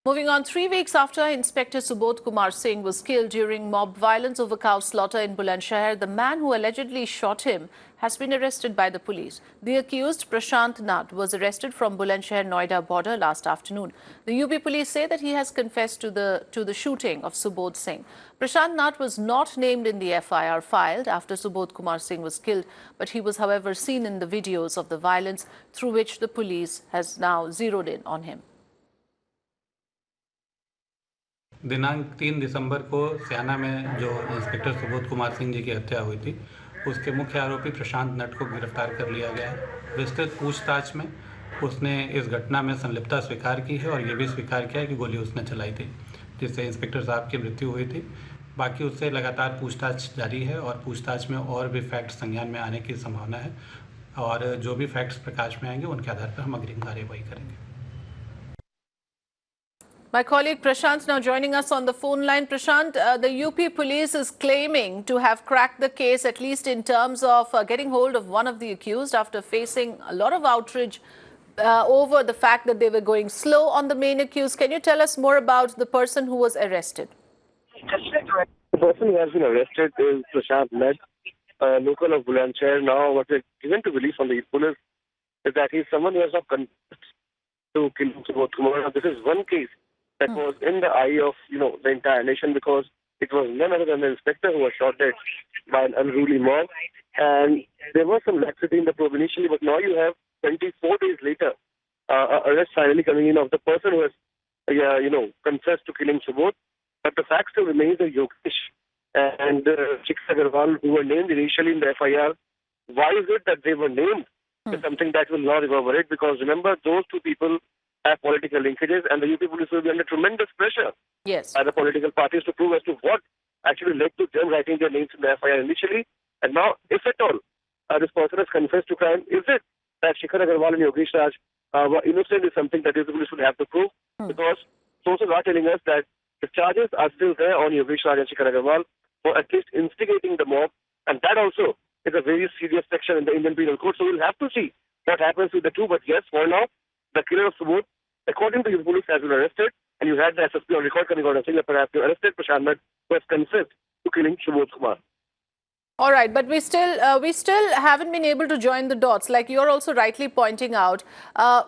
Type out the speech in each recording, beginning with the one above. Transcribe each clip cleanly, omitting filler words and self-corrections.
Moving on, 3 weeks after Inspector Subodh Singh was killed during mob violence over cow slaughter in Bulandshahr, the man who allegedly shot him has been arrested by the police. The accused, Prashant Nat, was arrested from Bulandshahr-Noida border last afternoon. The UP police say that he has confessed to the shooting of Subodh Singh. Prashant Nat was not named in the FIR filed after Subodh Singh was killed, but he was, however, seen in the videos of the violence through which the police has now zeroed in on him. दिनांक 3 दिसंबर को स्याना में जो inspector Subodh Kumar Singh ji की हत्या हुई थी, उसके मुख्य आरोपी प्रशांत नट को गिरफ्तार कर लिया गया है। विस्तृत पूछताछ में उसने इस घटना में संलिप्तता स्वीकार की है और ये भी स्वीकार किया है कि गोली उसने चलाई थी, जिससे इंस्पेक्टर साहब की मृत्यु हुई थी। बाकी उससे लगातार पूछताछ जारी है और पूछताछ में और भी फैक्ट्स संज्ञान में आने की संभावना है और जो भी फैक्ट्स प्रकाश में आएंगे उनके आधार पर हम अग्रिम कार्यवाही करेंगे। My colleague Prashant now joining us on the phone line. Prashant, the UP police is claiming to have cracked the case, at least in terms of getting hold of one of the accused after facing a lot of outrage over the fact that they were going slow on the main accused. Can you tell us more about the person who was arrested? The person who has been arrested is Prashant Nat, local of Bulandshahr. Now, what we're given to believe from the police is that he's someone who has not confessed to killing Subodh Kumar. This is one case that was in the eye of, the entire nation, because it was none other than the inspector who was shot dead by an unruly mob. And there was some laxity in the probe initially, but now you have 24 days later, arrest finally coming in of the person who has, confessed to killing Subodh. But the fact still remains that Yogesh and Shikhar Agarwal, who were named initially in the FIR, why is it that they were named? Is something that will not reverberate, because remember, those two people have political linkages, and the UP police will be under tremendous pressure by the political parties to prove as to what actually led to them writing their names in the FIR initially. And now, if at all, this person has confessed to crime, is it that Shikhar Agarwal and Yogesh Raj were innocent is something that the police would have to prove, because sources are telling us that the charges are still there on Yogesh Raj and Shikhar Agarwal for at least instigating the mob, and that also is a very serious section in the Indian Penal Code. So we'll have to see what happens with the two. But yes, for now, the killer of Subodh, according to the police, has been arrested, and you had the SSP on record coming out and saying that perhaps they arrested Prashant Nat, who has confessed to killing Subodh Kumar. All right, but we still haven't been able to join the dots. Like you're also rightly pointing out,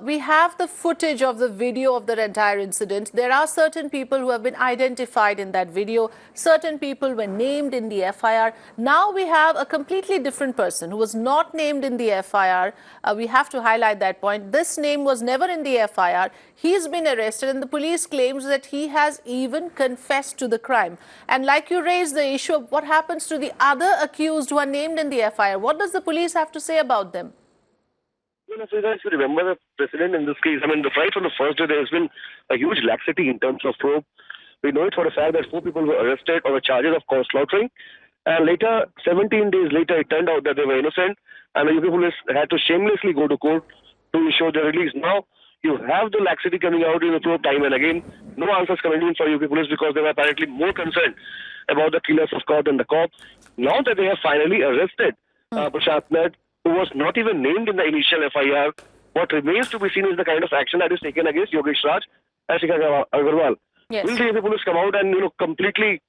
we have the footage of the video of the entire incident. There are certain people who have been identified in that video. Certain people were named in the FIR. Now we have a completely different person who was not named in the FIR. We have to highlight that point. This name was never in the FIR. He's been arrested, and the police claims that he has even confessed to the crime. And like you raised the issue of what happens to the other accused who are named in the FIR. What does the police have to say about them? So guys, you remember the precedent in this case. I mean, right from the first day, there has been a huge laxity in terms of probe. We know it for a fact that 4 people were arrested on the charges of cow slaughtering. And later, 17 days later, it turned out that they were innocent. And the UP police had to shamelessly go to court to ensure their release. Now, you have the laxity coming out in the probe time and again. No answers coming in for UP police because they were apparently more concerned about the killers of cow than the cop. Now that they have finally arrested Prashant Nat, who was not even named in the initial FIR, what remains to be seen is the kind of action that is taken against Yogesh Raj and Shikhar Agarwal. Yes. Will the UP police come out and completely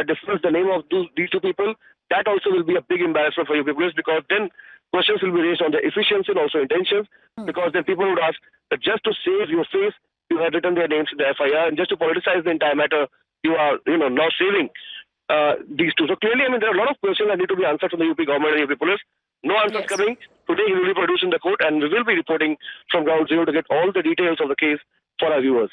dismiss the name of these two people? That also will be a big embarrassment for UP police, because then questions will be raised on the efficiency and also intentions, because then people would ask that just to save your face, you have written their names in the FIR, and just to politicize the entire matter, you are now saving these two. So clearly, I mean, there are a lot of questions that need to be answered from the UP government and UP police. No answers coming. Today he will be produced in the court, and we will be reporting from ground zero to get all the details of the case for our viewers.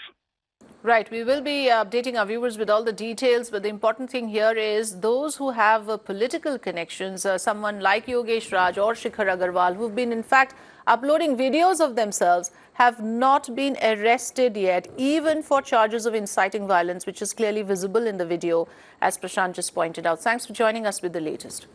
Right, we will be updating our viewers with all the details, but the important thing here is those who have political connections, someone like Yogesh Raj or Shikhar Agarwal, who've been in fact uploading videos of themselves, have not been arrested yet, even for charges of inciting violence, which is clearly visible in the video, as Prashant just pointed out. Thanks for joining us with the latest.